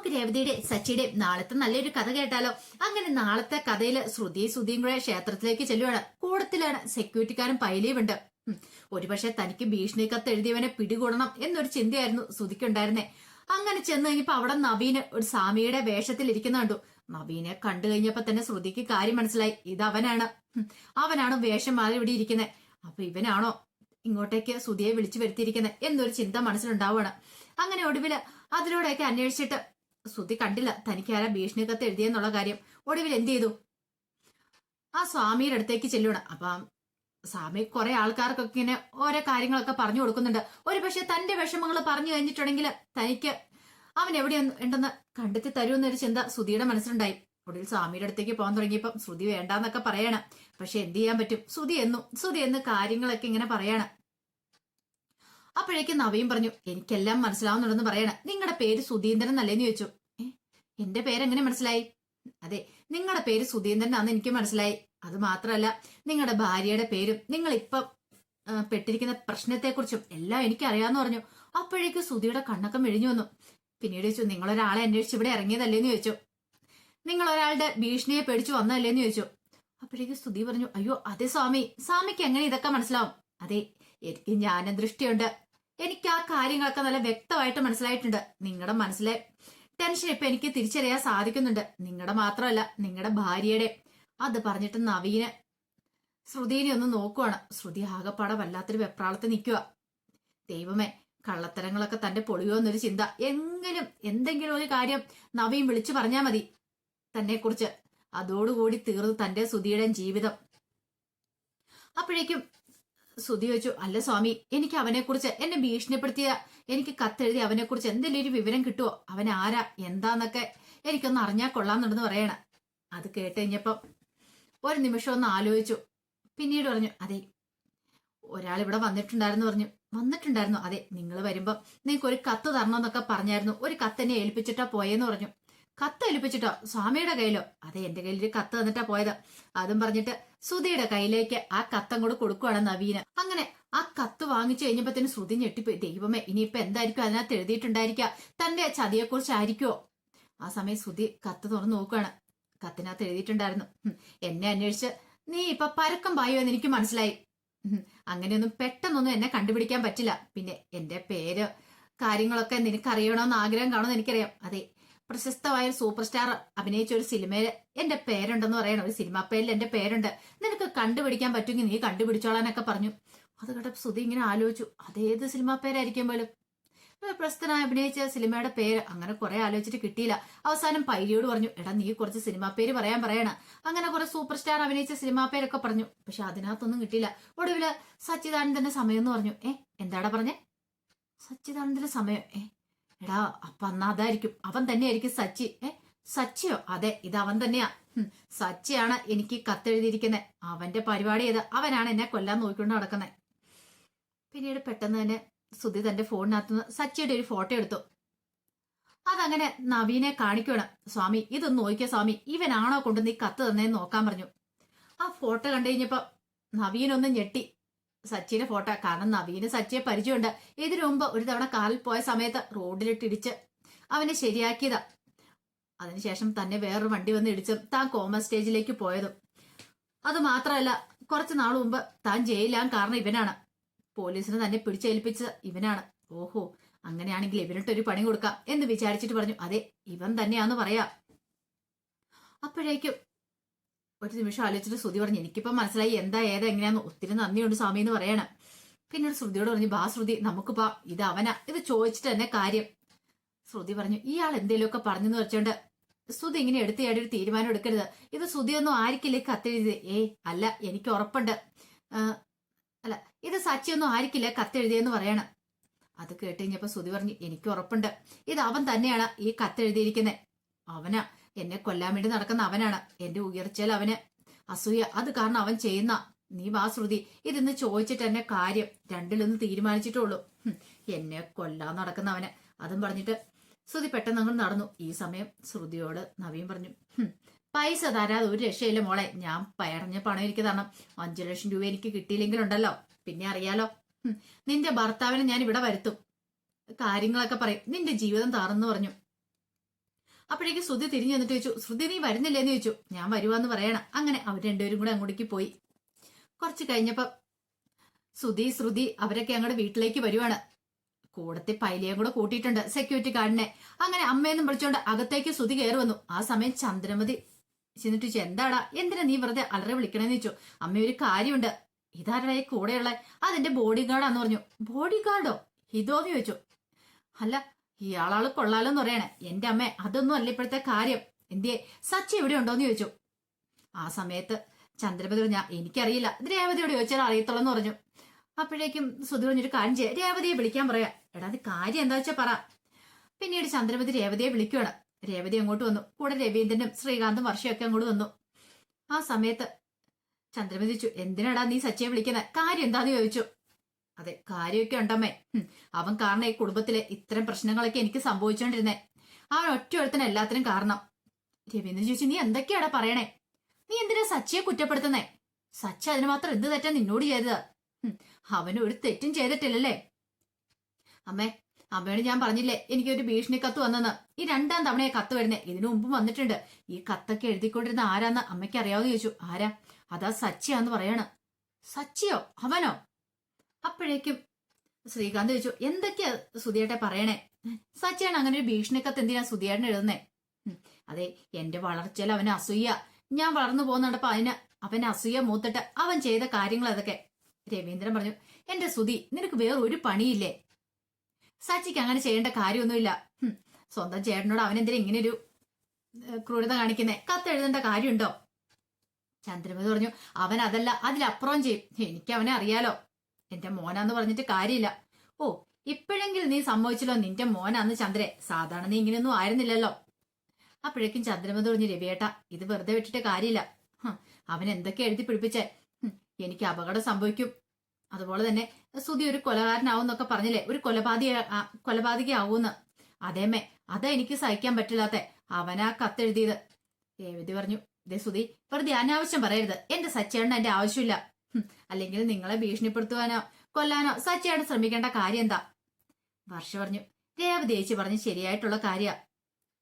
നമുക്ക് രേവതിയുടെ സച്ചിയുടെയും നാളത്തെ നല്ലൊരു കഥ കേട്ടാലോ? അങ്ങനെ നാളത്തെ കഥയില് ശ്രുതിയും കൂടെ ക്ഷേത്രത്തിലേക്ക് ചെല്ലുവാണ്. കൂടത്തിലാണ് സെക്യൂരിറ്റിക്കാരൻ പൈലിയുമുണ്ട്. ഒരുപക്ഷെ തനിക്ക് ഭീഷണി കത്ത് എഴുതിയവനെ പിടികൂടണം എന്നൊരു ചിന്തയായിരുന്നു ശ്രുതിക്കുണ്ടായിരുന്നേ. അങ്ങനെ ചെന്ന് കഴിഞ്ഞപ്പോ അവിടെ നവീന് ഒരു സ്വാമിയുടെ വേഷത്തിൽ ഇരിക്കുന്ന കണ്ടു. നവീനെ കണ്ടു കഴിഞ്ഞപ്പോ തന്നെ ശ്രുതിക്ക് കാര്യം മനസ്സിലായി. ഇത് അവനാണ് വേഷം മാറി ഇവിടെ ഇരിക്കുന്നത്. അപ്പൊ ഇവനാണോ ഇങ്ങോട്ടേക്ക് ശ്രുതിയെ വിളിച്ചു വരുത്തിയിരിക്കുന്നത് എന്നൊരു ചിന്ത മനസ്സിലുണ്ടാവുകയാണ്. അങ്ങനെ ഒടുവില് അതിലൂടെയൊക്കെ അന്വേഷിച്ചിട്ട് ശ്രുതി കണ്ടില്ല തനിക്ക് ആരാ ഭീഷണി കത്ത് എഴുതിയെന്നുള്ള കാര്യം. ഒടുവിൽ എന്ത് ചെയ്തു? ആ സ്വാമിയുടെ അടുത്തേക്ക് ചെല്ലുകയാണ്. അപ്പൊ സ്വാമി കുറെ ആൾക്കാർക്കൊക്കെ ഇങ്ങനെ ഓരോ കാര്യങ്ങളൊക്കെ പറഞ്ഞു കൊടുക്കുന്നുണ്ട്. ഒരു പക്ഷെ തന്റെ വിഷമങ്ങൾ പറഞ്ഞു കഴിഞ്ഞിട്ടുണ്ടെങ്കിൽ തനിക്ക് അവൻ എവിടെ ഉണ്ടെന്ന് കണ്ടെത്തി തരുമെന്നൊരു ചിന്ത ശ്രുതിയുടെ മനസ്സിലുണ്ടായി. ഒടുവിൽ സ്വാമിയുടെ അടുത്തേക്ക് പോകാൻ തുടങ്ങിയപ്പം ശ്രുതി വേണ്ടാന്നൊക്കെ പറയണം. പക്ഷെ എന്ത് ചെയ്യാൻ പറ്റും? ശ്രുതി എന്ന് കാര്യങ്ങളൊക്കെ ഇങ്ങനെ പറയാണ്. അപ്പോഴേക്ക് നവീൻ പറഞ്ഞു, എനിക്കെല്ലാം മനസ്സിലാവുന്നുണ്ടെന്ന് പറയണ. നിങ്ങളുടെ പേര് സുധീന്ദ്രൻ എന്നല്ലേന്ന് ചോദിച്ചു. എന്റെ പേരെങ്ങനെ മനസ്സിലായി? അതെ, നിങ്ങളുടെ പേര് സുധീന്ദ്രൻ ആണെന്ന് എനിക്ക് മനസ്സിലായി. അത് മാത്രമല്ല നിങ്ങളുടെ ഭാര്യയുടെ പേരും നിങ്ങൾ ഇപ്പം പെട്ടിരിക്കുന്ന പ്രശ്നത്തെക്കുറിച്ചും എല്ലാം എനിക്കറിയാന്ന് പറഞ്ഞു. അപ്പോഴേക്ക് സുധിയുടെ കണ്ണൊക്കെ മെഴിഞ്ഞു വന്നു. പിന്നീട് ചോദിച്ചു, നിങ്ങളൊരാളെ അന്വേഷിച്ച് ഇവിടെ ഇറങ്ങിയതല്ലേന്ന് ചോദിച്ചു. നിങ്ങൾ ഒരാളുടെ ഭീഷണിയെ പേടിച്ചു വന്നതല്ലേന്ന് ചോദിച്ചു. അപ്പോഴേക്ക് സുധി പറഞ്ഞു, അയ്യോ അതെ സ്വാമിക്ക് എങ്ങനെ ഇതൊക്കെ മനസ്സിലാവും? അതെ, എനിക്ക് ജ്ഞാനദൃഷ്ടിയുണ്ട്. എനിക്ക് ആ കാര്യങ്ങളൊക്കെ നല്ല വ്യക്തമായിട്ട് മനസ്സിലായിട്ടുണ്ട്. നിങ്ങളുടെ മനസ്സിലെ ടെൻഷൻ ഇപ്പൊ എനിക്ക് തിരിച്ചറിയാൻ സാധിക്കുന്നുണ്ട്. നിങ്ങളുടെ മാത്രമല്ല നിങ്ങളുടെ ഭാര്യയുടെ. അത് പറഞ്ഞിട്ട് നവീന് ശ്രുതിനെ ഒന്ന് നോക്കുവാണ്. ശ്രുതി ആകെപ്പാടെ വല്ലാത്തൊരു വെപ്രാളത്തിൽ നിൽക്കുക. ദൈവമേ, കള്ളത്തരങ്ങളൊക്കെ തന്റെ പൊളിയോ എന്നൊരു ചിന്ത. എന്തെങ്കിലും ഒരു കാര്യം നവീൻ വിളിച്ചു പറഞ്ഞാൽ മതി തന്നെ കുറിച്ച്. അതോടുകൂടി തീർന്നു തന്റെ ശ്രുതിയുടെ ജീവിതം. അപ്പോഴേക്കും ശ്രുതി ചോദിച്ചു, അല്ല സ്വാമി, എനിക്ക് അവനെക്കുറിച്ച് എന്നെ ഭീഷണിപ്പെടുത്തിയ എനിക്ക് കത്തെഴുതി അവനെക്കുറിച്ച് എന്തെങ്കിലും ഒരു വിവരം കിട്ടുമോ? അവൻ ആരാ എന്താന്നൊക്കെ എനിക്കൊന്ന് അറിഞ്ഞാൽ കൊള്ളാന്നുണ്ടെന്ന് പറയണ. അത് കേട്ട് കഴിഞ്ഞപ്പം ഒരു നിമിഷം ഒന്ന് ആലോചിച്ചു. പിന്നീട് പറഞ്ഞു, അതെ, ഒരാൾ ഇവിടെ വന്നിട്ടുണ്ടായിരുന്നു. അതെ, നിങ്ങൾ വരുമ്പോ നിങ്ങൾക്ക് ഒരു കത്ത് തരണമെന്നൊക്കെ പറഞ്ഞായിരുന്നു. ഒരു കത്ത് എന്നെ ഏൽപ്പിച്ചിട്ടാ പോയെന്ന് പറഞ്ഞു. കത്ത് ഏൽപ്പിച്ചിട്ടോ? സ്വാമിയുടെ കയ്യിലോ? അതെ, എന്റെ കയ്യിൽ ഒരു കത്ത് തന്നിട്ടാ പോയത്. അതും പറഞ്ഞിട്ട് ശ്രുതിയുടെ കയ്യിലേക്ക് ആ കത്തം കൂടെ കൊടുക്കുവാണ് നവീന്. അങ്ങനെ ആ കത്ത് വാങ്ങിച്ചു കഴിഞ്ഞപ്പോ ശ്രുതി ഞെട്ടിപ്പോയി. ദൈവമേ, ഇനിയിപ്പൊ എന്തായിരിക്കും അതിനകത്ത് എഴുതിയിട്ടുണ്ടായിരിക്കുക? തന്റെ ചതിയെക്കുറിച്ചായിരിക്കുമോ? ആ സമയം ശ്രുതി കത്ത് തുറന്ന് നോക്കുകയാണ്. കത്തിനകത്ത് എഴുതിയിട്ടുണ്ടായിരുന്നു, എന്നെ അന്വേഷിച്ച് നീ ഇപ്പൊ പരക്കം പായോ എന്ന് എനിക്ക് മനസ്സിലായി. അങ്ങനെയൊന്നും പെട്ടെന്നൊന്നും എന്നെ കണ്ടുപിടിക്കാൻ പറ്റില്ല. പിന്നെ എന്റെ പേര് കാര്യങ്ങളൊക്കെ നിനക്ക് അറിയണമെന്ന് ആഗ്രഹം കാണുമെന്ന് എനിക്കറിയാം. അതെ, പ്രശസ്തമായ ഒരു സൂപ്പർ സ്റ്റാർ അഭിനയിച്ച ഒരു സിനിമയിൽ എന്റെ പേരുണ്ടെന്ന് പറയണം. ഒരു സിനിമാ പേരിൽ എന്റെ പേരുണ്ട്. നിനക്ക് കണ്ടുപിടിക്കാൻ പറ്റുമെങ്കിൽ നീ കണ്ടുപിടിച്ചോളാനൊക്കെ പറഞ്ഞു. അത് കേട്ടപ്പോ ശ്രുതി ഇങ്ങനെ ആലോചിച്ചു, അതേത് സിനിമാ പേരായിരിക്കും പോലും? പ്രശസ്തനായി അഭിനയിച്ച സിനിമയുടെ പേര് അങ്ങനെ കുറെ ആലോചിച്ചിട്ട് കിട്ടിയില്ല. അവസാനം പൈലിയോട് പറഞ്ഞു, എടാ നീ കുറച്ച് സിനിമാ പേര് പറയണ. അങ്ങനെ കുറെ സൂപ്പർ സ്റ്റാർ അഭിനയിച്ച സിനിമാ പേരൊക്കെ പറഞ്ഞു. പക്ഷെ അതിനകത്തൊന്നും കിട്ടിയില്ല. ഒടുവില് സച്ചിദാനന്ദന്റെ സമയം എന്ന് പറഞ്ഞു. എന്താടാ പറഞ്ഞേ? സച്ചിദാനന്ദന്റെ സമയം? എടാ, അപ്പൊ അന്ന് അതായിരിക്കും, അവൻ തന്നെയായിരിക്കും സച്ചി. സച്ചിയോ? അതെ, ഇത് അവൻ തന്നെയാ. സച്ചിയാണ് എനിക്ക് കത്തെഴുതിയിരിക്കുന്നത്. അവന്റെ പരിപാടി ചെയ്ത് അവനാണ് എന്നെ കൊല്ലാൻ നോക്കിക്കൊണ്ട് നടക്കുന്നത്. പിന്നീട് പെട്ടെന്ന് തന്നെ ശ്രുതി തന്റെ ഫോണിനകത്തുനിന്ന് സച്ചിയുടെ ഒരു ഫോട്ടോ എടുത്തു. അതങ്ങനെ നവീനെ കാണിക്കണം. സ്വാമി, ഇതൊന്ന് നോക്കിയ സ്വാമി, ഇവനാണോ കൊണ്ട് നീ കത്ത് തന്നേന്ന് നോക്കാൻ പറഞ്ഞു. ആ ഫോട്ടോ കണ്ടു കഴിഞ്ഞപ്പോ നവീനൊന്ന് ഞെട്ടി. സച്ചിയുടെ ഫോട്ടോ. കാരണം നവീന് സച്ചിയെ പരിചയമുണ്ട്. ഇതിനു മുമ്പ് ഒരു തവണ കാറിൽ പോയ സമയത്ത് റോഡിലിട്ടിടിച്ച് അവനെ ശരിയാക്കിയതാ. അതിനുശേഷം തന്നെ വേറൊരു വണ്ടി വന്ന് ഇടിച്ച് താൻ കോമ സ്റ്റേജിലേക്ക് പോയതും. അത് മാത്രമല്ല, കുറച്ചു നാൾ മുമ്പ് താൻ ജയിലാൻ കാരണം ഇവനാണ്. പോലീസിന് തന്നെ പിടിച്ചേൽപ്പിച്ചത് ഇവനാണ്. ഓഹോ, അങ്ങനെയാണെങ്കിൽ ഇവനിട്ടൊരു പണി കൊടുക്കാം എന്ന് വിചാരിച്ചിട്ട് പറഞ്ഞു, അതെ, ഇവൻ തന്നെയാന്ന് പറയാ. അപ്പോഴേക്കും ഒരു നിമിഷം ആലോചിച്ചിട്ട് ശ്രുതി പറഞ്ഞു, എനിക്കിപ്പം മനസ്സിലായി എന്താ ഏതാ എങ്ങനെയാന്ന്. ഒത്തിരി നന്ദിയുണ്ട് സ്വാമി എന്ന് പറയണം. പിന്നീട് ശ്രുതിയോട് പറഞ്ഞു, ബാ ശ്രുതി, നമുക്ക് പാ, ഇത് അവനാ, ഇത് ചോദിച്ചിട്ട് തന്നെ കാര്യം. ശ്രുതി പറഞ്ഞു, ഇയാൾ എന്തേലുമൊക്കെ പറഞ്ഞെന്ന് വെച്ചോണ്ട് ശ്രുതി ഇങ്ങനെ എടുത്തിയാടി ഒരു തീരുമാനം എടുക്കരുത്. ഇത് ശ്രുതിയൊന്നും ആയിരിക്കില്ലേ കത്തെഴുതിയത്? അല്ല, എനിക്ക് ഉറപ്പുണ്ട്. അല്ല, ഇത് സച്ചിയൊന്നും ആയിരിക്കില്ല കത്തെഴുതിയെന്ന് പറയണം. അത് കേട്ട് കഴിഞ്ഞപ്പോ ശ്രുതി പറഞ്ഞു, എനിക്ക് ഉറപ്പുണ്ട്, ഇത് അവൻ തന്നെയാണ് ഈ കത്തെഴുതിയിരിക്കുന്നത്. അവനാ എന്നെ കൊല്ലാൻ വേണ്ടി നടക്കുന്ന അവനാണ്. എന്റെ ഉയർച്ചയിൽ അവന് അസൂയ, അത് കാരണം അവൻ ചെയ്യുന്ന. നീ വാ ശ്രുതി, ഇതെന്ന് ചോദിച്ചിട്ട് എന്നെ കാര്യം രണ്ടിലൊന്ന് തീരുമാനിച്ചിട്ടുള്ളൂ. എന്നെ കൊല്ലാൻ നടക്കുന്ന അവന്. അതും പറഞ്ഞിട്ട് ശ്രുതി പെട്ടെന്ന് അങ്ങ് നടന്നു. ഈ സമയം ശ്രുതിയോട് നവീൻ പറഞ്ഞു, പൈസ തരാതെ ഒരു രക്ഷയില്ല മോളെ. ഞാൻ പറഞ്ഞ പണം എനിക്ക് തരണം. 5 ലക്ഷം രൂപ എനിക്ക് കിട്ടിയില്ലെങ്കിലുണ്ടല്ലോ, പിന്നെ അറിയാലോ, നിന്റെ ഭർത്താവിനെ ഞാൻ ഇവിടെ വരുത്തും, കാര്യങ്ങളൊക്കെ പറയും, നിന്റെ ജീവിതം താറെന്ന് പറഞ്ഞു. അപ്പോഴേക്ക് ശ്രുതി തിരിഞ്ഞു വന്നിട്ട് ചോദിച്ചു, ശ്രുതി നീ വരുന്നില്ലേന്ന് ചോദിച്ചു. ഞാൻ വരുവാന്ന് പറയണം. അങ്ങനെ അവർ രണ്ടുപേരും കൂടെ അങ്ങോട്ടേക്ക് പോയി. കുറച്ച് കഴിഞ്ഞപ്പോ ശ്രുതി അവരൊക്കെ അങ്ങോട്ട് വീട്ടിലേക്ക് വരുവാണ്. കൂടത്തെ പൈലിയും കൂടെ കൂട്ടിയിട്ടുണ്ട് സെക്യൂരിറ്റി ഗാർഡിനെ. അങ്ങനെ അമ്മയെന്നും വിളിച്ചോണ്ട് അകത്തേക്ക് ശ്രുതി കയറി വന്നു. ആ സമയം ചന്ദ്രമതി ചെന്നിട്ട് ചോദിച്ചു, എന്താടാ, എന്തിനാ നീ വെറുതെ അലറെ വിളിക്കണേന്ന് ചോദിച്ചു. അമ്മ ഒരു കാര്യമുണ്ട്. ഇതാരുടെ ഈ കൂടെയുള്ള? അതെന്റെ ബോഡി ഗാർഡാന്ന് പറഞ്ഞു. ബോഡി ഗാർഡോ? ഇതോന്ന് ചോദിച്ചു. അല്ല, ഇയാളാള് കൊള്ളാലോന്ന് പറയണേ. എന്റെ അമ്മ, അതൊന്നും അല്ല ഇപ്പോഴത്തെ കാര്യം. എന്തിയെ, സച്ചി എവിടെ ഉണ്ടോന്ന് ചോദിച്ചു. ആ സമയത്ത് ചന്ദ്രമതി പറഞ്ഞ, എനിക്കറിയില്ല, ഇത് രേവതിയോട് ചോദിച്ചാൽ അറിയത്തുള്ളെന്ന് പറഞ്ഞു. അപ്പോഴേക്കും ശ്രുതി പറഞ്ഞൊരു കാര്യം ചെയ്യാം, രേവതിയെ വിളിക്കാൻ പറയാ. എടാ അത് കാര്യം എന്താ വെച്ചാ പറ. പിന്നീട് ചന്ദ്രമതി രേവതിയെ വിളിക്കുവാണ്. രേവതി അങ്ങോട്ട് വന്നു. കൂടെ രവീന്ദ്രനും ശ്രീകാന്തും വർഷയൊക്കെ അങ്ങോട്ട് വന്നു. ആ സമയത്ത് ചന്ദ്രമതി ചോദിച്ചു, എന്തിനാടാ നീ സച്ചിയെ വിളിക്കുന്നത്? കാര്യം എന്താന്ന് ചോദിച്ചു. അതെ, കാര്യമൊക്കെ ഉണ്ടമ്മേ. അവൻ കാരണം ഈ കുടുംബത്തിലെ ഇത്തരം പ്രശ്നങ്ങളൊക്കെ എനിക്ക് സംഭവിച്ചോണ്ടിരുന്നേ. അവൻ ഒറ്റ എല്ലാത്തിനും കാരണം. രവീന്ദ്രൻ ചോദിച്ചു, നീ എന്തൊക്കെയാടാ പറയണേ? നീ എന്തിനാ സച്ചിയെ കുറ്റപ്പെടുത്തുന്നേ? സച്ചി അതിന് മാത്രം എന്ത് തെറ്റാ നിന്നോട് ചെയ്തത്? അവന് ഒരു തെറ്റും ചെയ്തിട്ടില്ലല്ലേ? അമ്മയോട് ഞാൻ പറഞ്ഞില്ലേ എനിക്കൊരു ഭീഷണി കത്ത് വന്നെന്ന്. ഈ 2ാം തവണയെ കത്ത് വരുന്നേ. ഇതിനു മുമ്പും വന്നിട്ടുണ്ട്. ഈ കത്തൊക്കെ എഴുതിക്കൊണ്ടിരുന്ന ആരാന്ന് അമ്മയ്ക്ക് അറിയാവുന്ന ചോദിച്ചു. ആരാ? അതാ സച്ചിയാന്ന് പറയാണ്. സച്ചിയോ? അവനോ? അപ്പോഴേക്കും ശ്രീകാന്ത് ചോദിച്ചു, എന്തൊക്കെയാ സുധിയേട്ടെ പറയണേ? സച്ചിയാണ് അങ്ങനെ ഒരു ഭീഷണി കത്ത് എന്തിനാ സുധിയേട്ടൻ എഴുതുന്നേ? അതെ, എന്റെ വളർച്ചയിൽ അവന് അസൂയ. ഞാൻ വളർന്നു പോകുന്നുണ്ടപ്പോ അവന് അസൂയ മൂത്തിട്ട് അവൻ ചെയ്ത കാര്യങ്ങൾ അതൊക്കെ. രവീന്ദ്രൻ പറഞ്ഞു, എന്റെ സുധി, നിനക്ക് വേറൊരു പണിയില്ലേ? സച്ചിക്ക് അങ്ങനെ ചെയ്യേണ്ട കാര്യമൊന്നുമില്ല. സ്വന്തം ചേട്ടനോട് അവനെന്തിനാ ഇങ്ങനെ ഒരു ക്രൂരത കാണിക്കുന്നേ? കത്തെഴുതേണ്ട കാര്യമുണ്ടോ? ചന്ദ്രമതി പറഞ്ഞു, അവൻ അതല്ല, അതിലപ്പുറം ചെയ്യും. എനിക്ക് അവനെ അറിയാലോ. എന്റെ മോനാന്ന് പറഞ്ഞിട്ട് കാര്യമില്ല. ഓ, ഇപ്പോഴെങ്കിലും നീ സമ്മതിച്ചല്ലോ നിന്റെ മോനാന്ന് ചന്ദ്രേ. സാധാരണ നീ ഇങ്ങനെയൊന്നും ആയിരുന്നില്ലല്ലോ. അപ്പോഴേക്കും ചന്ദ്രമതി പറഞ്ഞു, രവിയേട്ടാ, ഇത് വെറുതെ വിട്ടിട്ട് കാര്യമില്ല. അവൻ എന്തൊക്കെ എഴുതി പിടിപ്പിച്ചേ? എനിക്ക് അപകടം സംഭവിക്കും, അതുപോലെ തന്നെ സുധി ഒരു കൊലകാരനാവും എന്നൊക്കെ പറഞ്ഞില്ലേ, ഒരു കൊലപാതകയാവൂന്ന്. അതേമേ, അതാ എനിക്ക് സഹിക്കാൻ പറ്റില്ലാത്ത. അവനാ കത്തെഴുതിയത്. രേവതി പറഞ്ഞു, ഇതേ സുധി, വെറുതെ അനാവശ്യം പറയരുത്. എന്റെ സച്ചേട്ടന് എന്റെ ആവശ്യമില്ല. അല്ലെങ്കിൽ നിങ്ങളെ ഭീഷണിപ്പെടുത്തുവാനോ കൊല്ലാനോ സച്ചേട്ടൻ ശ്രമിക്കേണ്ട കാര്യം എന്താ? വർഷ പറഞ്ഞു, രേവതി ചേച്ചി പറഞ്ഞ് ശരിയായിട്ടുള്ള കാര്യ.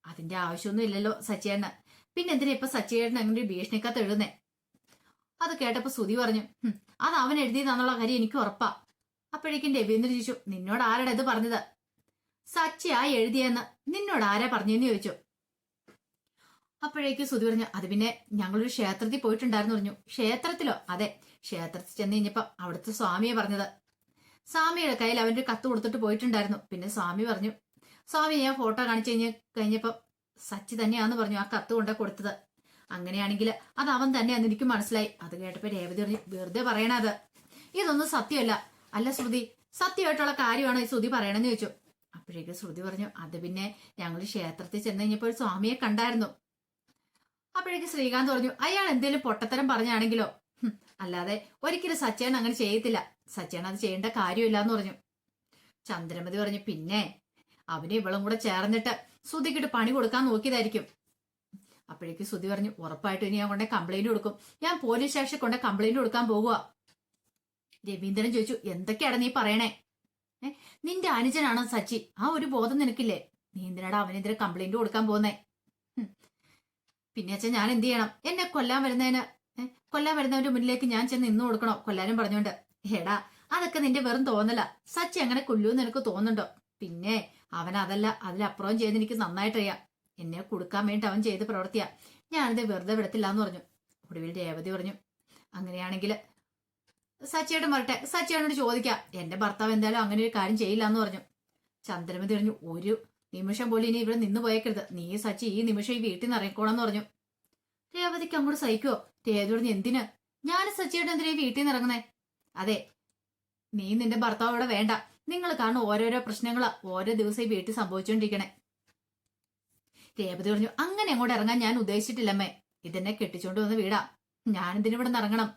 അതിന്റെ ആവശ്യമൊന്നും ഇല്ലല്ലോ സച്ചേട്ടന്. പിന്നെന്തിനാ ഇപ്പൊ സച്ചേട്ടൻ അങ്ങനെ ഒരു ഭീഷണിക്കത്ത് എഴുതുന്നേ? അത് കേട്ടപ്പോ സുധി പറഞ്ഞു, അത് അവൻ എഴുതിയതാന്നുള്ള കാര്യം എനിക്ക് ഉറപ്പാ. അപ്പോഴേക്കും രവീന്ദ്രൻ ചോദിച്ചു, നിന്നോട് ആരാടാ ഇത് പറഞ്ഞത്? സച്ചിയാ എഴുതിയെന്ന് നിന്നോട് ആരാ പറഞ്ഞെന്ന് ചോദിച്ചു. അപ്പോഴേക്കും സുധി പറഞ്ഞു, അത് പിന്നെ ഞങ്ങളൊരു ക്ഷേത്രത്തിൽ പോയിട്ടുണ്ടായിരുന്നു പറഞ്ഞു. ക്ഷേത്രത്തിലോ? അതെ, ക്ഷേത്രത്തിൽ ചെന്ന് കഴിഞ്ഞപ്പോ അവിടുത്തെ സ്വാമിയെ പറഞ്ഞത്. സ്വാമിയുടെ കയ്യിൽ അവന്റെ കത്ത് കൊടുത്തിട്ട് പോയിട്ടുണ്ടായിരുന്നു. പിന്നെ സ്വാമി പറഞ്ഞു, സ്വാമി ഞാൻ ഫോട്ടോ കാണിച്ചു കഴിഞ്ഞപ്പോ സച്ചി തന്നെയാന്ന് പറഞ്ഞു ആ കത്ത് കൊണ്ട കൊടുത്തത്. അങ്ങനെയാണെങ്കിൽ അത് അവൻ തന്നെയാന്ന് എനിക്ക് മനസ്സിലായി. അത് കേട്ടപ്പോ രേവതി പറഞ്ഞു, വെറുതെ പറയണത്, ഇതൊന്നും സത്യമല്ല. അല്ല ശ്രുതി, സത്യമായിട്ടുള്ള കാര്യമാണോ ഈ ശ്രുതി പറയണെന്ന് ചോദിച്ചു. അപ്പോഴേക്കും ശ്രുതി പറഞ്ഞു, അത് പിന്നെ ഞങ്ങൾ ക്ഷേത്രത്തിൽ ചെന്ന് കഴിഞ്ഞപ്പോൾ സ്വാമിയെ കണ്ടായിരുന്നു. അപ്പോഴേക്കും ശ്രീകാന്ത് പറഞ്ഞു, അയാൾ എന്തേലും പൊട്ടത്തരം പറഞ്ഞാണെങ്കിലോ? അല്ലാതെ ഒരിക്കലും സച്ചേൻ അങ്ങനെ ചെയ്യത്തില്ല. സച്ചേൻ അത് ചെയ്യേണ്ട കാര്യമില്ല എന്ന് പറഞ്ഞു. ചന്ദ്രമതി പറഞ്ഞു, പിന്നെ അവന് ഇവളും കൂടെ ചേർന്നിട്ട് ശ്രുതിക്കിട്ട് പണി കൊടുക്കാൻ നോക്കിയതായിരിക്കും. അപ്പോഴേക്കും ശ്രുതി പറഞ്ഞു, ഉറപ്പായിട്ടും ഇനി ഞാൻ കൊണ്ടേ കംപ്ലൈന്റ് കൊടുക്കും. ഞാൻ പോലീസ് സ്റ്റേഷനിൽ കൊണ്ടേ കംപ്ലൈന്റ് കൊടുക്കാൻ പോകുക. രവീന്ദ്രൻ ചോദിച്ചു, എന്തൊക്കെയാണ് നീ പറയണേ? നിന്റെ അനുജനാണ് സച്ചി, ആ ഒരു ബോധം നിനക്കില്ലേ? നീ എന്തിനാടാ അവനെതിരെ കംപ്ലൈന്റ് കൊടുക്കാൻ പോകുന്നേ? പിന്നെ അച്ഛൻ ഞാൻ എന്ത് ചെയ്യണം? എന്നെ കൊല്ലാൻ വരുന്നവന്റെ മുന്നിലേക്ക് ഞാൻ ചെന്ന് നിന്ന് കൊടുക്കണോ? കൊല്ലാനും പറഞ്ഞോണ്ട്. എടാ, അതൊക്കെ നിന്റെ വെറും തോന്നല. സച്ചി അങ്ങനെ കൊല്ലൂന്ന് നിനക്ക് തോന്നുന്നുണ്ടോ? പിന്നെ അവൻ അതല്ല, അതിലപ്പുറം ചെയ്ത് എനിക്ക് നന്നായിട്ടറിയാം. എന്നെ കൊടുക്കാൻ വേണ്ടി അവൻ ചെയ്ത് പ്രവർത്തിയാ. ഞാനിത് വെറുതെ വിടത്തില്ല എന്ന് പറഞ്ഞു. ഒടുവിൽ രേവതി പറഞ്ഞു, അങ്ങനെയാണെങ്കിൽ സച്ചിയോട് മറട്ടെ, സച്ചിയോട് ചോദിക്കാം. എന്റെ ഭർത്താവ് എന്തായാലും അങ്ങനെ ഒരു കാര്യം ചെയ്യില്ല എന്ന് പറഞ്ഞു. ചന്ദ്രമതി പറഞ്ഞു, ഒരു നിമിഷം പോലും ഇനി ഇവിടെ നിന്ന് പോയേക്കരുത്. നീ സച്ചി ഈ നിമിഷം ഈ വീട്ടിൽ നിന്ന് ഇറങ്ങിക്കോളെന്ന് പറഞ്ഞു. രേവതിക്ക് അങ്ങോട്ട് സഹിക്കുവോ? രേവതി പറഞ്ഞു, എന്തിന്? ഞാൻ സച്ചിയുടെ എന്തിനാ ഈ വീട്ടിൽ നിന്ന് ഇറങ്ങുന്നേ? അതെ, നീ നിന്റെ ഭർത്താവ് ഇവിടെ വേണ്ട. നിങ്ങൾ കാണുന്ന ഓരോരോ പ്രശ്നങ്ങളാ ഓരോ ദിവസം ഈ വീട്ടിൽ സംഭവിച്ചുകൊണ്ടിരിക്കണേ. രേവതി പറഞ്ഞു, അങ്ങനെ അങ്ങോട്ട് ഇറങ്ങാൻ ഞാൻ ഉദ്ദേശിച്ചിട്ടില്ലമ്മേ. ഇതെന്നെ കെട്ടിച്ചോണ്ട് വന്ന് വീടാ. ഞാൻ ഇതിനിവിടെ നിന്ന് ഇറങ്ങണം.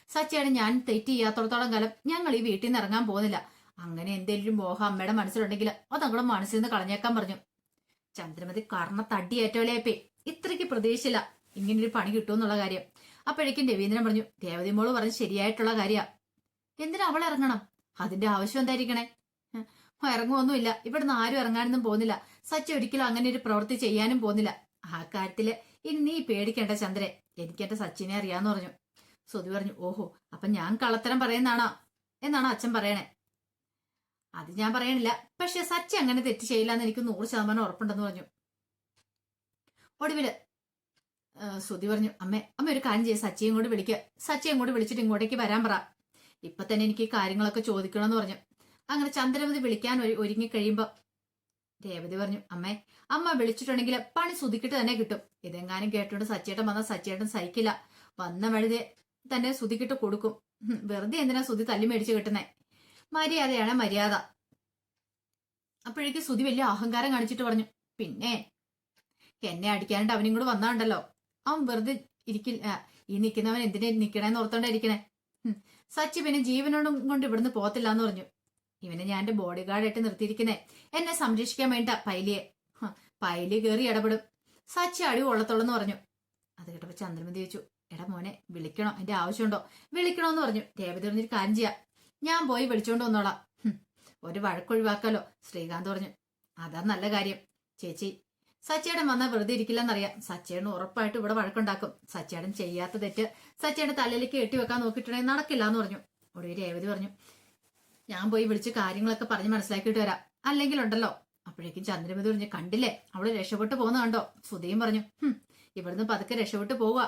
സച്ചിയാണ് ഞാൻ തെറ്റ് ചെയ്യാത്തോടത്തോളം കാലം ഞങ്ങൾ ഈ വീട്ടിൽ നിന്ന് ഇറങ്ങാൻ പോകുന്നില്ല. അങ്ങനെ എന്തെങ്കിലും ഒരു മോഹം അമ്മയുടെ മനസ്സിലുണ്ടെങ്കിൽ അതങ്ങോട്ട് മനസ്സിൽ നിന്ന് കളഞ്ഞേക്കാൻ പറഞ്ഞു. ചന്ദ്രമതി കാരണം തടിയേറ്റോലേപ്പേ ഇത്രയ്ക്ക് പ്രതീക്ഷിച്ചില്ല ഇങ്ങനൊരു പണി കിട്ടുമെന്നുള്ള കാര്യം. അപ്പോഴേക്കും രവീന്ദ്രൻ പറഞ്ഞു, രേവതി മോള് പറഞ്ഞ് ശരിയായിട്ടുള്ള കാര്യ. എന്തിനാ അവൾ ഇറങ്ങണം? അതിന്റെ ആവശ്യം എന്തായിരിക്കണേ? ഇറങ്ങുമൊന്നുമില്ല, ഇവിടുന്ന് ആരും ഇറങ്ങാനൊന്നും പോകുന്നില്ല. സച്ചി ഒരിക്കലും അങ്ങനെ ഒരു പ്രവൃത്തി ചെയ്യാനും പോകുന്നില്ല. ആ കാര്യത്തില് ഇനി നീ പേടിക്കേണ്ട ചന്ദ്രൻ, എനിക്ക് എന്റെ സച്ചിനെ അറിയാന്ന് പറഞ്ഞു. സുധി പറഞ്ഞു, ഓഹോ, അപ്പൊ ഞാൻ കള്ളത്തരം പറയുന്നാണോ എന്നാണോ അച്ഛൻ പറയണേ? അത് ഞാൻ പറയണില്ല, പക്ഷെ സച്ചി അങ്ങനെ തെറ്റ് ചെയ്യില്ലെന്ന് എനിക്ക് 100% ഉറപ്പുണ്ടെന്ന് പറഞ്ഞു. ഒടുവില് സുധി പറഞ്ഞു, അമ്മ ഒരു കാര്യം ചെയ്യ, സച്ചിയും കൂടി വിളിക്കുക, സച്ചിയും കൂടി വിളിച്ചിട്ട് ഇങ്ങോട്ടേക്ക് വരാൻ പറ, ഇപ്പൊ തന്നെ എനിക്ക് കാര്യങ്ങളൊക്കെ ചോദിക്കണമെന്ന് പറഞ്ഞു. അങ്ങനെ ചന്ദ്രമതി വിളിക്കാൻ ഒരുങ്ങി കഴിയുമ്പോ രേവതി പറഞ്ഞു, അമ്മ വിളിച്ചിട്ടുണ്ടെങ്കിൽ പണി സുധിക്കിട്ട് തന്നെ കിട്ടും. ഇതെങ്ങാനും കേട്ടോണ്ട് സച്ചിയേട്ടൻ വന്നാൽ സച്ചിയേട്ടൻ സഹിക്കില്ല, വന്ന വഴുതെ തന്നെ സുധിക്കിട്ട് കൊടുക്കും. വെറുതെ എന്തിനാ സുധി തല്ലി മേടിച്ച് കിട്ടുന്നേ? മര്യാദയാണ് മര്യാദ. അപ്പോഴേക്ക് സുധി വലിയ അഹങ്കാരം കാണിച്ചിട്ട് പറഞ്ഞു, പിന്നെ എന്നെ അടിക്കാനായിട്ട് അവനും കൂടെ വന്നാണ്ടല്ലോ, അവൻ വെറുതെ ഇരിക്കില്ല, ഈ നിൽക്കുന്നവൻ എന്തിനെ നിക്കണേന്ന് ഓർത്തോണ്ടായിരിക്കണേ. സച്ചി പിന്നെ ജീവനോടും കൊണ്ട് ഇവിടുന്ന് പോകത്തില്ല എന്ന് പറഞ്ഞു. ഇവനെ ഞാൻ എന്റെ ബോഡി ഗാർഡായിട്ട് നിർത്തിയിരിക്കുന്നേ, എന്നെ സംരക്ഷിക്കാൻ വേണ്ട. പൈലി കയറി ഇടപെടും, സച്ചി അടി കൊള്ളത്തോളെന്ന് പറഞ്ഞു. അത് കേട്ടപ്പോ ചന്ദ്രമതി ചോദിച്ചു, എടാ മോനെ, വിളിക്കണോ, എന്റെ ആവശ്യമുണ്ടോ? വിളിക്കണോന്ന് പറഞ്ഞു. രേവതി പറഞ്ഞൊരു കാര്യം ചെയ്യാം, ഞാൻ പോയി വിളിച്ചോണ്ട് വന്നോളാം, ഒരു വഴക്കൊഴിവാക്കാലോ. ശ്രീകാന്ത് പറഞ്ഞു, അതാ നല്ല കാര്യം ചേച്ചി, സച്ചേടൻ വന്നാൽ വെറുതെ ഇരിക്കില്ലെന്നറിയാം. സച്ചേടൻ ഉറപ്പായിട്ട് ഇവിടെ വഴക്കുണ്ടാക്കും. സച്ചേടൻ ചെയ്യാത്ത തെറ്റ് സച്ചേടൻ തലയിലേക്ക് കെട്ടിവെക്കാൻ നോക്കിയിട്ടുണ്ടെങ്കിൽ നടക്കില്ല എന്ന് പറഞ്ഞു. ഒടുവിൽ രേവതി പറഞ്ഞു, ഞാൻ പോയി വിളിച്ച് കാര്യങ്ങളൊക്കെ പറഞ്ഞ് മനസ്സിലാക്കിയിട്ട് വരാം, അല്ലെങ്കിൽ ഉണ്ടല്ലോ. അപ്പോഴേക്കും ചന്ദ്രമതി പറഞ്ഞു, കണ്ടില്ലേ അവള് രക്ഷപ്പെട്ടു പോകുന്ന കണ്ടോ? സുധയും പറഞ്ഞു, ഇവിടുന്ന് പതുക്കെ രക്ഷപ്പെട്ടു പോവുക,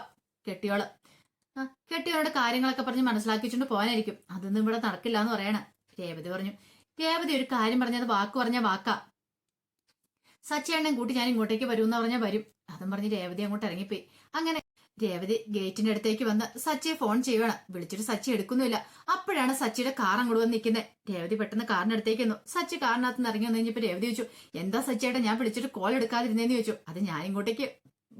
കെട്ടിയോള് കെട്ടിയോളുടെ കാര്യങ്ങളൊക്കെ പറഞ്ഞ് മനസ്സിലാക്കിച്ചുകൊണ്ട് പോകാനായിരിക്കും, അതൊന്നും ഇവിടെ നടക്കില്ല എന്ന് പറയണ. രേവതി പറഞ്ഞു, രേവതി ഒരു കാര്യം പറഞ്ഞത് വാക്ക് പറഞ്ഞ വാക്കാ, സച്ചിയണ്ണൻ കൂട്ടി ഞാൻ ഇങ്ങോട്ടേക്ക് വരുമെന്ന് പറഞ്ഞാൽ വരും. അതും പറഞ്ഞ് രേവതി അങ്ങോട്ട് ഇറങ്ങിപ്പോയി. അങ്ങനെ രേവതി ഗേറ്റിന്റെ അടുത്തേക്ക് വന്ന് സച്ചിയെ ഫോൺ ചെയ്യുവാണ്. വിളിച്ചിട്ട് സച്ചി എടുക്കുന്നില്ല. അപ്പോഴാണ് സച്ചിയുടെ കാർ അങ്ങോട്ട് വന്ന് നിൽക്കുന്നത്. രേവതി പെട്ടെന്ന് കാറിന്റെ അടുത്തേക്ക് വന്നു. സച്ചി കാറിനകത്ത് നിന്ന് ഇറങ്ങി വന്നു കഴിഞ്ഞപ്പോ രേവതി ചോദിച്ചു, എന്താ സച്ചിയേട്ടാ ഞാൻ വിളിച്ചിട്ട് കോൾ എടുക്കാതിരുന്നേന്ന് ചോദിച്ചു. അത് ഞാൻ ഇങ്ങോട്ടേക്ക്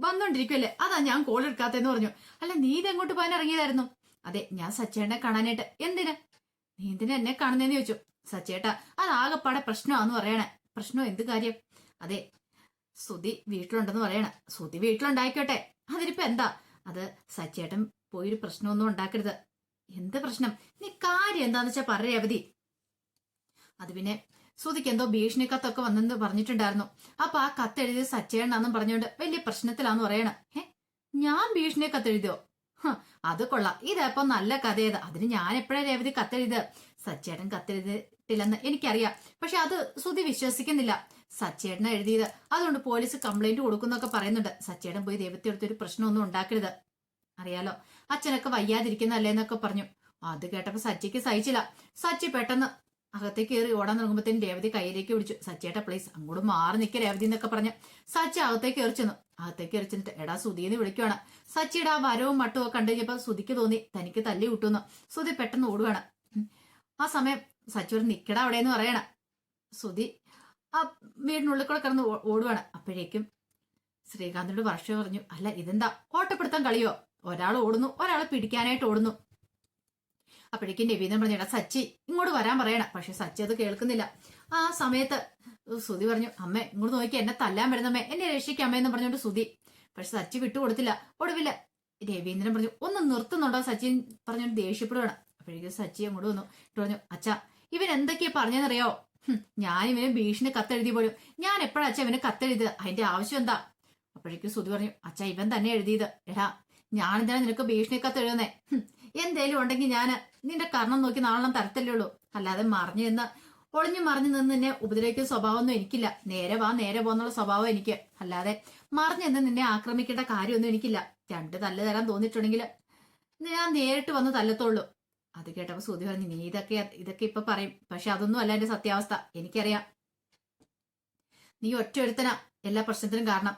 വന്നോണ്ടിരിക്കുവല്ലേ, അതാ ഞാൻ കോൾ എടുക്കാത്തെന്ന് പറഞ്ഞു. അല്ല നീ ഇതെങ്ങോട്ട് പോകാൻ ഇറങ്ങിയതായിരുന്നു? അതെ, ഞാൻ സച്ചിയേട്ടനെ കാണാനായിട്ട്. എന്തിന്? നീ എന്തിനാ എന്നെ കാണുന്നേന്ന് ചോദിച്ചു. സച്ചിയേട്ടാ അതാകെപ്പാടെ പ്രശ്നമാന്ന് പറയണേ. പ്രശ്നം എന്ത് കാര്യം? അതെ, സുധി വീട്ടിലുണ്ടെന്ന് പറയണ. സുധി വീട്ടിലുണ്ടായിക്കോട്ടെ, അതിനിപ്പോ എന്താ? അത് സച്ചേട്ടൻ പോയൊരു പ്രശ്നമൊന്നും ഉണ്ടാക്കരുത്. എന്ത് പ്രശ്നം? നീ കാര്യം എന്താന്ന് വെച്ചാ പറ രേവതി. അത് പിന്നെ സുധിക്ക് എന്തോ ഭീഷണി കത്തൊക്കെ വന്നെന്ന് പറഞ്ഞിട്ടുണ്ടായിരുന്നു. അപ്പൊ ആ കത്തെഴുതിയത് സച്ചേട്ടനാന്നും പറഞ്ഞുകൊണ്ട് വലിയ പ്രശ്നത്തിലാന്ന് പറയണ. ഞാൻ ഭീഷണി കത്തെഴുതിയോ? അത് കൊള്ളാം, ഇതപ്പൊ നല്ല കഥ ഏതാ? അതിന് ഞാൻ എപ്പോഴാ രേവതി കത്തെഴുതിയത്? സച്ചേട്ടൻ കത്തെഴുതിട്ടില്ലെന്ന് എനിക്കറിയാം, പക്ഷെ അത് സുധി വിശ്വസിക്കുന്നില്ല. സച്ചേട്ടനെ എഴുതിയത്, അതുകൊണ്ട് പോലീസ് കംപ്ലൈന്റ് കൊടുക്കുന്നൊക്കെ പറയുന്നുണ്ട്. സച്ചേട്ടൻ പോയി ദൈവത്തെ എടുത്തൊരു പ്രശ്നമൊന്നും ഉണ്ടാക്കരുത്, അറിയാലോ അച്ഛനൊക്കെ വയ്യാതിരിക്കുന്നല്ലേന്നൊക്കെ പറഞ്ഞു. അത് കേട്ടപ്പോ സച്ചിക്ക് സഹിച്ചില്ല. സച്ചി പെട്ടെന്ന് അകത്തേക്ക് കയറി ഓടാൻ തുടങ്ങുമ്പോഴത്തേനും രേവതി കയ്യിലേക്ക് പിടിച്ചു. സച്ചേട്ടാ പ്ലീസ് അങ്ങോട്ട് മാറി നിൽക്കുക രേവതി എന്നൊക്കെ പറഞ്ഞ് സച്ചി അകത്തേക്ക് എറിച്ചെന്നു. അകത്തേക്ക് എറിച്ചിട്ട് എടാ സുധീന്ന് വിളിക്കുവാണ്. സച്ചിയുടെ ആ വരവും മട്ടും ഒക്കെ കണ്ടു കഴിഞ്ഞപ്പോ സുധിക്ക് തോന്നി തനിക്ക് തല്ലി കിട്ടുന്നു. സുധി പെട്ടെന്ന് ഓടുവാണ്. ആ സമയം സച്ചി ഒരു നിക്കട അവിടെയെന്ന് പറയണ. സുധി ആ വീടിനുള്ളിൽ കൂടെ കിടന്ന് ഓടുവാണ്. അപ്പോഴേക്കും ശ്രീകാന്തിനോട് വർഷ പറഞ്ഞു, അല്ല ഇതെന്താ ഓട്ടപ്പെടുത്താൻ കളിയോ? ഒരാൾ ഓടുന്നു, ഒരാളെ പിടിക്കാനായിട്ട് ഓടുന്നു. അപ്പോഴേക്കും രവീന്ദ്രൻ പറഞ്ഞു, എടാ സച്ചി ഇങ്ങോട്ട് വരാൻ പറയണ. പക്ഷെ സച്ചി അത് കേൾക്കുന്നില്ല. ആ സമയത്ത് സുധി പറഞ്ഞു, അമ്മ ഇങ്ങോട്ട് നോക്കി, എന്നെ തല്ലാൻ വരുന്നമ്മേ, എന്നെ രക്ഷിക്കാമ്മയെന്ന് പറഞ്ഞോണ്ട് സുധി. പക്ഷെ സച്ചി വിട്ടുകൊടുത്തില്ല. ഒടുവില്ല രവീന്ദ്രൻ പറഞ്ഞു, ഒന്ന് നിർത്തുന്നുണ്ടോ സച്ചി പറഞ്ഞോണ്ട് ദേഷ്യപ്പെടുവാണ്. അപ്പോഴേക്കും സച്ചി അങ്ങോട്ട് വന്നു പറഞ്ഞു, അച്ഛാ ഇവൻ എന്തൊക്കെയാ പറഞ്ഞെന്നറിയോ? ഞാൻ ഇവന് ഭീഷണി കത്തെഴുതി പോലും. ഞാൻ എപ്പോഴാ അച്ഛാ ഇവന് കത്തെഴുതിയത്? അതിന്റെ ആവശ്യം എന്താ? അപ്പോഴേക്കും സുധി പറഞ്ഞു, അച്ഛാ ഇവൻ തന്നെ എഴുതിയത്. എടാ ഞാനെന്തിനാ നിനക്ക് ഭീഷണി കത്തെഴുതുന്നേ? എന്തേലും ഉണ്ടെങ്കിൽ ഞാൻ നിന്റെ കർണം നോക്കി നാളെ തരത്തല്ലേ ഉള്ളൂ, അല്ലാതെ മറിഞ്ഞു നിന്ന് ഒളിഞ്ഞു മറിഞ്ഞു നിന്ന് നിന്നെ ഉപദ്രവിക്കുന്ന സ്വഭാവമൊന്നും എനിക്കില്ല. നേരെ വാ നേരെ പോന്നുള്ള സ്വഭാവം എനിക്ക്, അല്ലാതെ മറിഞ്ഞു നിന്ന് നിന്നെ ആക്രമിക്കേണ്ട കാര്യമൊന്നും എനിക്കില്ല. രണ്ട് തല്ല് തരാൻ തോന്നിയിട്ടുണ്ടെങ്കിൽ ഞാൻ നേരിട്ട് വന്ന് തല്ലത്തുള്ളൂ. അത് കേട്ടപ്പോ സുധി പറഞ്ഞു, നീ ഇതൊക്കെ ഇപ്പൊ പറയും, പക്ഷെ അതൊന്നും അല്ല എന്റെ സത്യാവസ്ഥ, എനിക്കറിയാം. നീ ഒറ്റ ഒരുത്തനാ എല്ലാ പ്രശ്നത്തിനും കാരണം.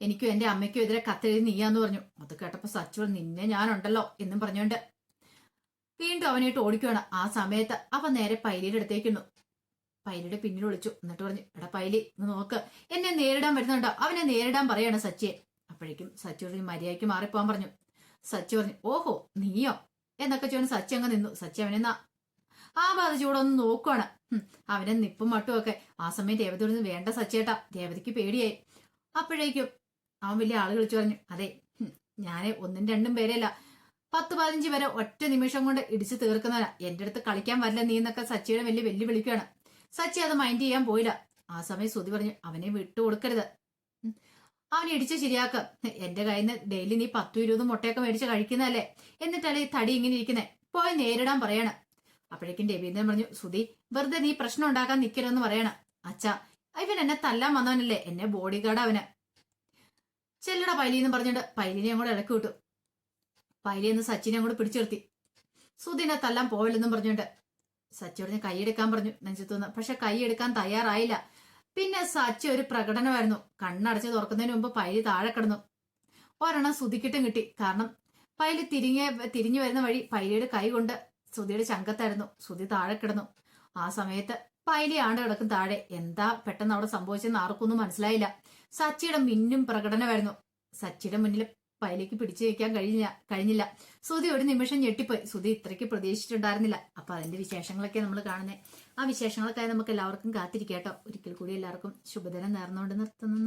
എനിക്കും എന്റെ അമ്മയ്ക്കും എതിരെ കത്തെഴുതി നീയാന്ന് പറഞ്ഞു. അത് കേട്ടപ്പോ സച്ചു നിന്നെ ഞാനുണ്ടല്ലോ എന്നും പറഞ്ഞോണ്ട് വീണ്ടും അവനായിട്ട് ഓടിക്കുകയാണ്. ആ സമയത്ത് അവൻ നേരെ പൈലിയുടെ അടുത്തേക്കുന്നു. പൈലിയുടെ പിന്നിൽ വിളിച്ചു. എന്നിട്ട് പറഞ്ഞു, എടാ പൈലി നോക്ക്, എന്നെ നേരിടാൻ വരുന്നുണ്ടോ? അവനെ നേരിടാൻ പറയാണ് സച്ചിയെ. അപ്പോഴേക്കും സച്ചു പറഞ്ഞു, മര്യാദയ്ക്ക് മാറിപ്പോവാൻ പറഞ്ഞു. സച്ചു പറഞ്ഞു, ഓഹോ നീയോ എന്നൊക്കെ ചോദിച്ചു. സച്ചി അങ്ങ് നിന്നു. സച്ചി അവനെ ആ ബാധിച്ചൂടെ ഒന്ന് നോക്കുവാണ്. അവനെ നിപ്പും മട്ടും ഒക്കെ. ആ സമയം രേവതി പറഞ്ഞു, വേണ്ട സച്ചേട്ടാ, രേവതിക്ക് പേടിയായി. അപ്പോഴേക്കും അവൻ വലിയ ആള് വിളിച്ചു പറഞ്ഞു, അതെ ഞാന് ഒന്നും രണ്ടും പേരല്ല 10-15 പേരെ ഒറ്റ നിമിഷം കൊണ്ട് ഇടിച്ചു തീർക്കുന്നവരാ. എന്റെ അടുത്ത് കളിക്കാൻ വരില്ല നീ എന്നൊക്കെ സച്ചിയുടെ വലിയ വെല്ലുവിളിക്കുകയാണ്. സച്ചി അത് മൈൻഡ് ചെയ്യാൻ പോയില്ല. ആ സമയം ശ്രുതി പറഞ്ഞു, അവനെ വിട്ടു കൊടുക്കരുത്, അവനെ ഇടിച്ച് ശരിയാക്ക. എന്റെ കയ്യിൽ നിന്ന് ഡെയിലി നീ 10-20 മുട്ടയൊക്കെ മേടിച്ച് കഴിക്കുന്നതല്ലേ, എന്നിട്ടല്ലേ ഈ തടി ഇങ്ങനെ ഇരിക്കുന്നേ, പോയി നേരിടാൻ പറയണം. അപ്പോഴേക്കും രവീന്ദ്രൻ പറഞ്ഞു, ശ്രുതി വെറുതെ നീ പ്രശ്നം ഉണ്ടാക്കാൻ നിൽക്കരുതെന്ന് പറയണം. അച്ഛാ, ഇവൻ എന്നെ തല്ലാൻ വന്നവനല്ലേ, എന്നെ ബോഡി ഗാർഡ് അവന്. ചെല്ലട പൈലിന്ന് പറഞ്ഞിട്ട് പൈലിനെ അങ്ങോട്ട് ഇളക്കി വിട്ടു. പൈലി എന്ന് സച്ചിനെ അങ്ങോട്ട് പിടിച്ചു നിർത്തി. ശ്രുതിനെ തല്ലാൻ പോവില്ലെന്നും പറഞ്ഞുകൊണ്ട് സച്ചി പറഞ്ഞ് കൈയെടുക്കാൻ പറഞ്ഞു നെഞ്ചത്തുനിന്ന്. പക്ഷെ കൈയെടുക്കാൻ തയ്യാറായില്ല. പിന്നെ സച്ചി ഒരു പ്രകടനമായിരുന്നു. കണ്ണടച്ച് തുറക്കുന്നതിന് മുമ്പ് പൈലി താഴെ കിടന്നു. ഒരെണ്ണം ശ്രുതിക്കിട്ടും കിട്ടി. കാരണം പൈലി തിരിഞ്ഞു വരുന്ന വഴി പൈലിയുടെ കൈ കൊണ്ട് ശ്രുതിയുടെ ചങ്കത്തായിരുന്നു. ശ്രുതി താഴെ കിടന്നു. ആ സമയത്ത് പൈലി ആണ്ട് കിടക്കും താഴെ. എന്താ പെട്ടെന്ന് അവിടെ സംഭവിച്ചെന്ന് ആർക്കൊന്നും മനസ്സിലായില്ല. സച്ചിയുടെ മിന്നും പ്രകടനമായിരുന്നു. സച്ചിയുടെ മുന്നിൽ പൈലിക്ക് പിടിച്ചു വയ്ക്കാൻ കഴിഞ്ഞില്ല. ശ്രുതി ഒരു നിമിഷം ഞെട്ടിപ്പോയി. ശ്രുതി ഇത്രയ്ക്ക് പ്രതീക്ഷിച്ചിട്ടുണ്ടായിരുന്നില്ല. അപ്പൊ അതിന്റെ വിശേഷങ്ങളൊക്കെ നമ്മൾ കാണുന്നത്. ആ വിശേഷങ്ങൾക്കായി നമുക്ക് എല്ലാവർക്കും കാത്തിരിക്കാട്ടോ. ഒരിക്കൽ കൂടി എല്ലാവർക്കും ശുഭദിനം നേർന്നുകൊണ്ട് നിർത്തുന്നു.